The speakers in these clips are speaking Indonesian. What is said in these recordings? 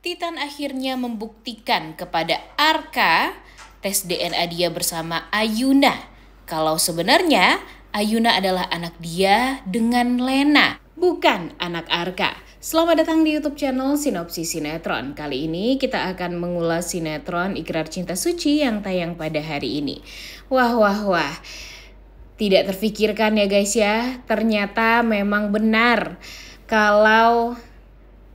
Titan akhirnya membuktikan kepada Arka tes DNA dia bersama Ayuna kalau sebenarnya Ayuna adalah anak dia dengan Lena, bukan anak Arka. Selamat datang di YouTube channel Sinopsis Sinetron. Kali ini kita akan mengulas sinetron Ikrar Cinta Suci yang tayang pada hari ini. Wah. Tidak terfikirkan ya guys ya, ternyata memang benar kalau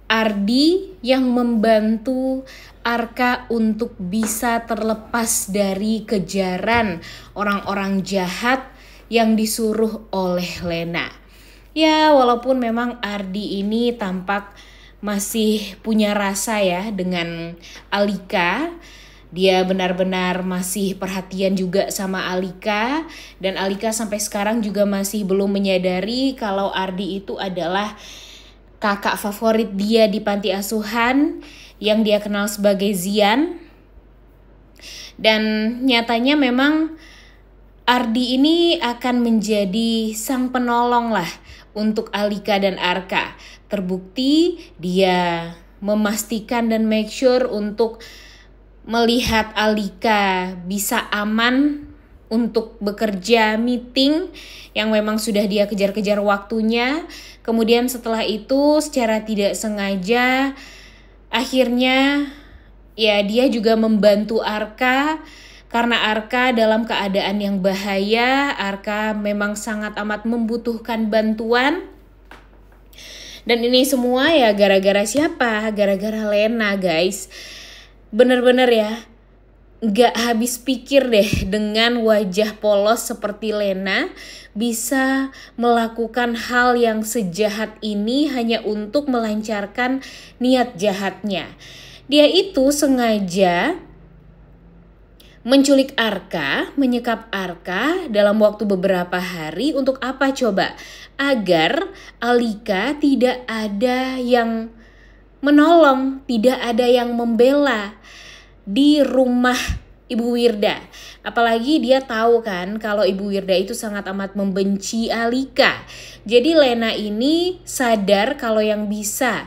Ardi yang membantu Arka untuk bisa terlepas dari kejaran orang-orang jahat yang disuruh oleh Lena. Ya, walaupun memang Ardi ini tampak masih punya rasa ya dengan Alika. Dia benar-benar masih perhatian juga sama Alika. Dan Alika sampai sekarang juga masih belum menyadari kalau Ardi itu adalah kakak favorit dia di panti asuhan yang dia kenal sebagai Zian. Dan nyatanya memang Ardi ini akan menjadi sang penolong lah untuk Alika dan Arka. Terbukti dia memastikan dan make sure untuk melihat Alika bisa aman untuk bekerja meeting yang memang sudah dia kejar-kejar waktunya. Kemudian setelah itu secara tidak sengaja akhirnya ya dia juga membantu Arka karena Arka dalam keadaan yang bahaya. Arka memang sangat amat membutuhkan bantuan. Dan ini semua ya gara-gara siapa? Gara-gara Lena guys. Bener-bener ya gak habis pikir deh dengan wajah polos seperti Lena bisa melakukan hal yang sejahat ini hanya untuk melancarkan niat jahatnya. Dia itu sengaja menculik Arka, menyekap Arka dalam waktu beberapa hari untuk apa coba? Agar Alika tidak ada yang menolong, tidak ada yang membela di rumah Ibu Wirda. Apalagi dia tahu kan kalau Ibu Wirda itu sangat amat membenci Alika. Jadi Lena ini sadar kalau yang bisa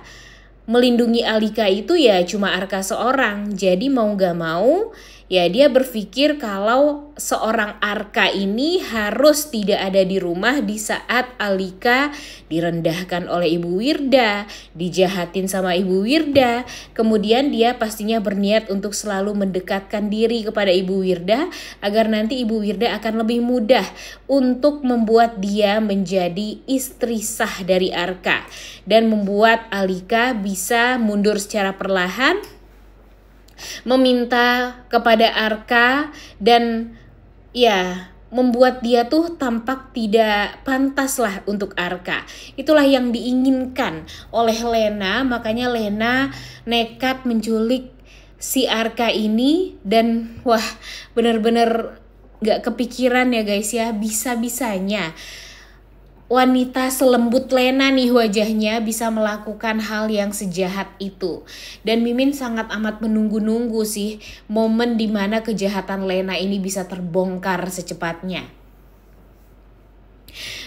melindungi Alika itu ya cuma Arka seorang. Jadi mau gak mau ya dia berpikir kalau seorang Arka ini harus tidak ada di rumah di saat Alika direndahkan oleh Ibu Wirda, dijahatin sama Ibu Wirda. Kemudian dia pastinya berniat untuk selalu mendekatkan diri kepada Ibu Wirda agar nanti Ibu Wirda akan lebih mudah untuk membuat dia menjadi istri sah dari Arka dan membuat Alika bisa mundur secara perlahan, meminta kepada Arka dan ya membuat dia tuh tampak tidak pantas lah untuk Arka. Itulah yang diinginkan oleh Lena, makanya Lena nekat menculik si Arka ini. Dan wah bener-bener gak kepikiran ya guys ya, bisa-bisanya wanita selembut Lena nih wajahnya bisa melakukan hal yang sejahat itu. Dan Mimin sangat amat menunggu-nunggu sih momen dimana kejahatan Lena ini bisa terbongkar secepatnya.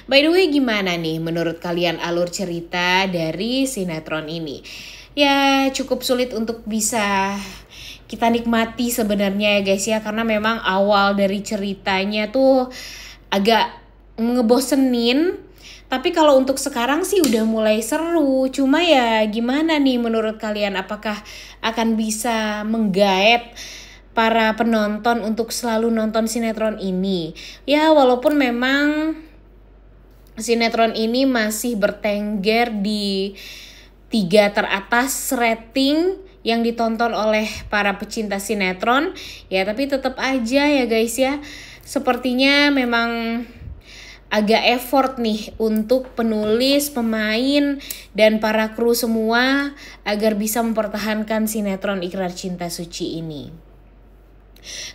By the way, gimana nih menurut kalian alur cerita dari sinetron ini? Ya cukup sulit untuk bisa kita nikmati sebenarnya ya guys ya, karena memang awal dari ceritanya tuh agak ngebosenin. Tapi kalau untuk sekarang sih udah mulai seru. Cuma ya gimana nih menurut kalian? Apakah akan bisa menggaet para penonton untuk selalu nonton sinetron ini? Ya walaupun memang sinetron ini masih bertengger di 3 teratas rating yang ditonton oleh para pecinta sinetron. Ya tapi tetap aja ya guys ya, sepertinya memang agak effort nih untuk penulis, pemain, dan para kru semua agar bisa mempertahankan sinetron Ikrar Cinta Suci ini.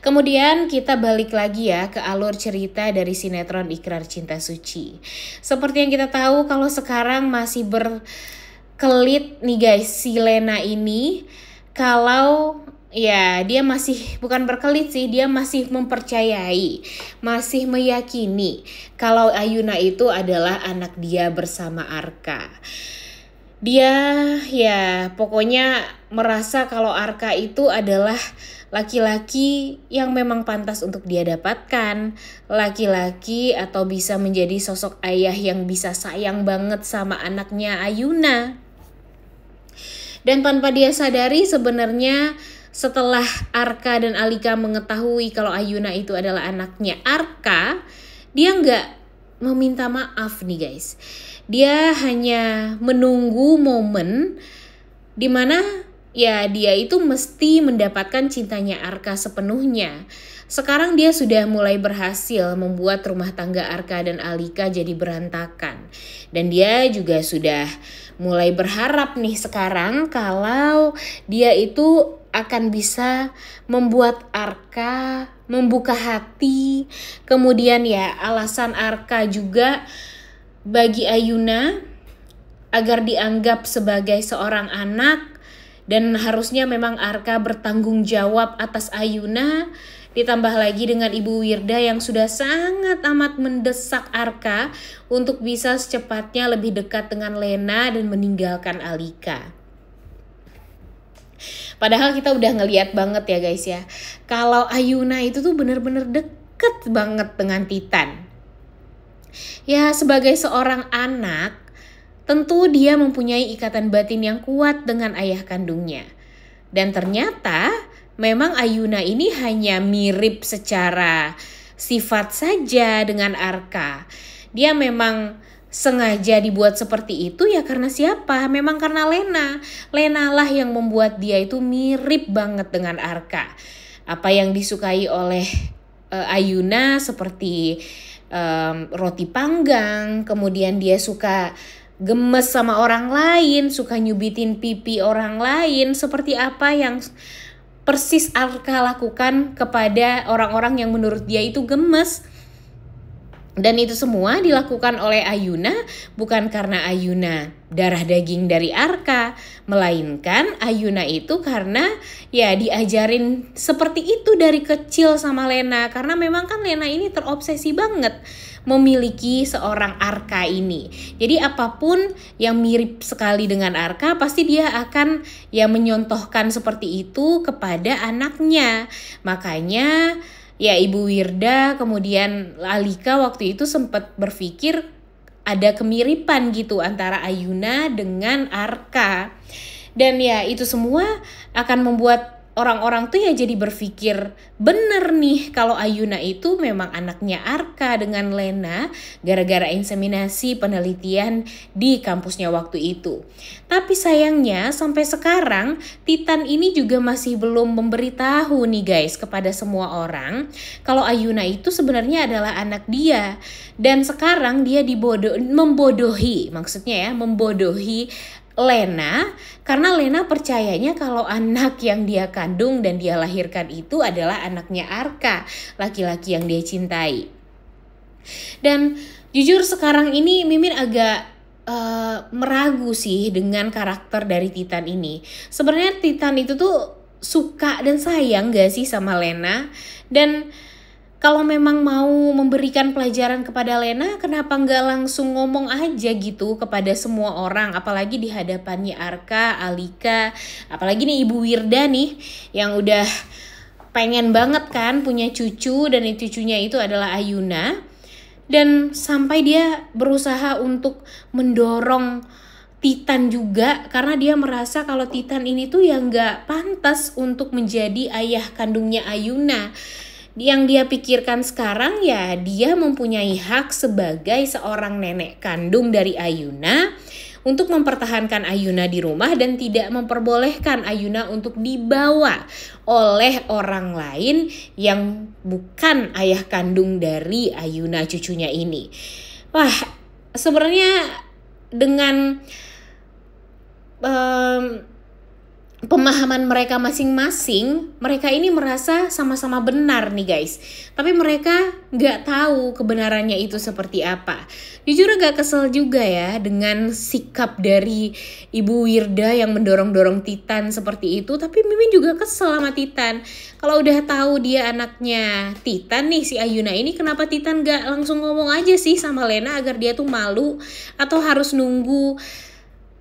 Kemudian kita balik lagi ya ke alur cerita dari sinetron Ikrar Cinta Suci. Seperti yang kita tahu kalau sekarang masih berkelit nih guys si Lena ini, kalau ya dia masih bukan berkelit sih, dia masih mempercayai, masih meyakini kalau Ayuna itu adalah anak dia bersama Arka. Dia ya pokoknya merasa kalau Arka itu adalah laki-laki yang memang pantas untuk dia dapatkan. Laki-laki atau bisa menjadi sosok ayah yang bisa sayang banget sama anaknya Ayuna. Dan tanpa dia sadari sebenarnya setelah Arka dan Alika mengetahui kalau Ayuna itu adalah anaknya Arka, dia nggak meminta maaf nih guys. Dia hanya menunggu momen dimana ya dia itu mesti mendapatkan cintanya Arka sepenuhnya. Sekarang dia sudah mulai berhasil membuat rumah tangga Arka dan Alika jadi berantakan. Dan dia juga sudah mulai berharap nih sekarang kalau dia itu akan bisa membuat Arka membuka hati. Kemudian ya alasan Arka juga bagi Ayuna agar dianggap sebagai seorang anak, dan harusnya memang Arka bertanggung jawab atas Ayuna. Ditambah lagi dengan Ibu Wirda yang sudah sangat amat mendesak Arka untuk bisa secepatnya lebih dekat dengan Lena dan meninggalkan Alika. Padahal kita udah ngeliat banget ya guys ya, kalau Ayuna itu tuh bener-bener deket banget dengan Titan. Ya sebagai seorang anak, tentu dia mempunyai ikatan batin yang kuat dengan ayah kandungnya. Dan ternyata memang Ayuna ini hanya mirip secara sifat saja dengan Arka. Dia memang sengaja dibuat seperti itu ya karena siapa? Memang karena Lena. Lena lah yang membuat dia itu mirip banget dengan Arka. Apa yang disukai oleh Ayuna seperti roti panggang, kemudian dia suka gemes sama orang lain, suka nyubitin pipi orang lain, seperti apa yang persis Arka lakukan kepada orang-orang yang menurut dia itu gemes. Dan itu semua dilakukan oleh Ayuna bukan karena Ayuna darah daging dari Arka, melainkan Ayuna itu karena ya diajarin seperti itu dari kecil sama Lena. Karena memang kan Lena ini terobsesi banget memiliki seorang Arka ini. Jadi apapun yang mirip sekali dengan Arka pasti dia akan ya menyontohkan seperti itu kepada anaknya. Makanya ya Ibu Wirda kemudian Alika waktu itu sempat berpikir ada kemiripan gitu antara Ayuna dengan Arka. Dan ya itu semua akan membuat orang-orang tuh ya jadi berpikir bener nih kalau Ayuna itu memang anaknya Arka dengan Lena gara-gara inseminasi penelitian di kampusnya waktu itu. Tapi sayangnya sampai sekarang Titan ini juga masih belum memberitahu nih guys kepada semua orang kalau Ayuna itu sebenarnya adalah anak dia. Dan sekarang dia membodohi Lena karena Lena percayanya kalau anak yang dia kandung dan dia lahirkan itu adalah anaknya Arka, laki-laki yang dia cintai. Dan jujur sekarang ini Mimin agak meragu sih dengan karakter dari Titan ini. Sebenarnya Titan itu tuh suka dan sayang gak sih sama Lena? Dan kalau memang mau memberikan pelajaran kepada Lena, kenapa nggak langsung ngomong aja gitu kepada semua orang, apalagi di hadapannya Arka, Alika, apalagi nih Ibu Wirda nih yang udah pengen banget kan punya cucu dan cucunya itu adalah Ayuna. Dan sampai dia berusaha untuk mendorong Titan juga karena dia merasa kalau Titan ini tuh ya nggak pantas untuk menjadi ayah kandungnya Ayuna. Yang dia pikirkan sekarang ya dia mempunyai hak sebagai seorang nenek kandung dari Ayuna untuk mempertahankan Ayuna di rumah dan tidak memperbolehkan Ayuna untuk dibawa oleh orang lain yang bukan ayah kandung dari Ayuna cucunya ini. Wah, sebenarnya dengan pemahaman mereka masing-masing, mereka ini merasa sama-sama benar nih guys. Tapi mereka gak tahu kebenarannya itu seperti apa. Jujur agak kesel juga ya dengan sikap dari Ibu Wirda yang mendorong-dorong Titan seperti itu. Tapi Mimin juga kesel sama Titan. Kalau udah tahu dia anaknya Titan nih si Ayuna ini, kenapa Titan gak langsung ngomong aja sih sama Lena agar dia tuh malu? Atau harus nunggu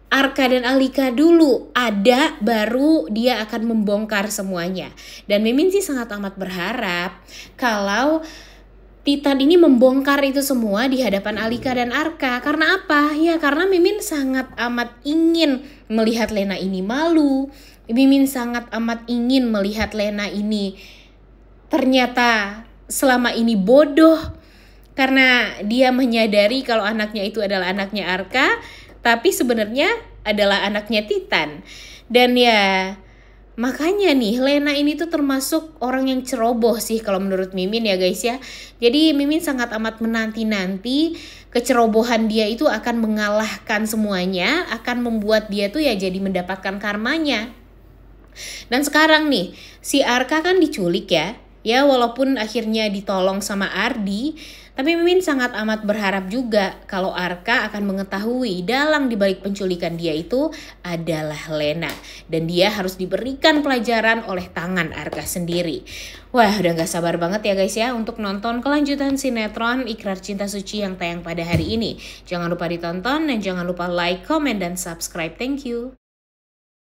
Arka dan Alika dulu ada, baru dia akan membongkar semuanya. Dan Mimin sih sangat amat berharap kalau Titan ini membongkar itu semua di hadapan Alika dan Arka. Karena apa? Ya karena Mimin sangat amat ingin melihat Lena ini malu. Mimin sangat amat ingin melihat Lena ini ternyata selama ini bodoh. Karena dia menyadari kalau anaknya itu adalah anaknya Arka, tapi sebenarnya adalah anaknya Titan. Dan ya makanya nih Lena ini tuh termasuk orang yang ceroboh sih kalau menurut Mimin ya guys ya. Jadi Mimin sangat amat menanti-nanti kecerobohan dia itu akan mengalahkan semuanya, akan membuat dia tuh ya jadi mendapatkan karmanya. Dan sekarang nih si Arka kan diculik ya. Ya walaupun akhirnya ditolong sama Ardi, tapi Mimin sangat amat berharap juga kalau Arka akan mengetahui dalang dibalik penculikan dia itu adalah Lena. Dan dia harus diberikan pelajaran oleh tangan Arka sendiri. Wah udah gak sabar banget ya guys ya untuk nonton kelanjutan sinetron Ikrar Cinta Suci yang tayang pada hari ini. Jangan lupa ditonton dan jangan lupa like, comment, dan subscribe. Thank you.